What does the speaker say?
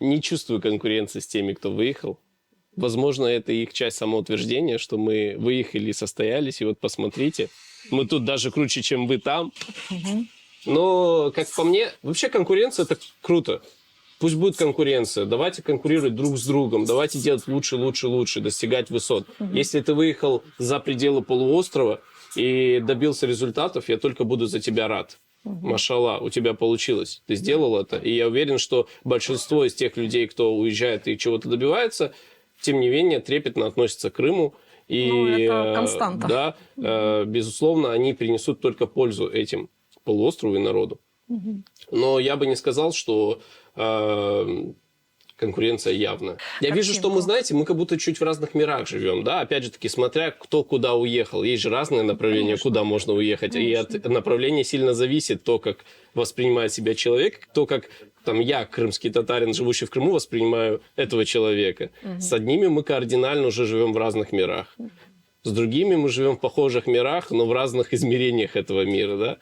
Не чувствую конкуренции с теми, кто выехал. Возможно, это их часть самоутверждения, что мы выехали и состоялись, и вот посмотрите, мы тут даже круче, чем вы там. Но, как по мне, вообще конкуренция – это круто. Пусть будет конкуренция. Давайте конкурировать друг с другом. Давайте делать лучше, лучше, лучше, достигать высот. Если ты выехал за пределы полуострова и добился результатов, я только буду за тебя рад. Машалла, у тебя получилось. Ты сделал это. И я уверен, что большинство из тех людей, кто уезжает и чего-то добивается, тем не менее трепетно относятся к Крыму. И, это константа. Да, безусловно, они принесут только пользу этим полуострову и народу. Но я бы не сказал, что конкуренция явная. Я вижу, что мы, знаете, мы как будто чуть в разных мирах живем, да, опять же таки, смотря кто куда уехал. Есть же разные направления, Конечно. куда можно уехать. Конечно. И от направления сильно зависит то, как воспринимает себя человек, то, как там я, крымский татарин, живущий в Крыму, воспринимаю этого человека. С одними мы кардинально уже живем в разных мирах. С другими мы живем в похожих мирах, но в разных измерениях этого мира, да.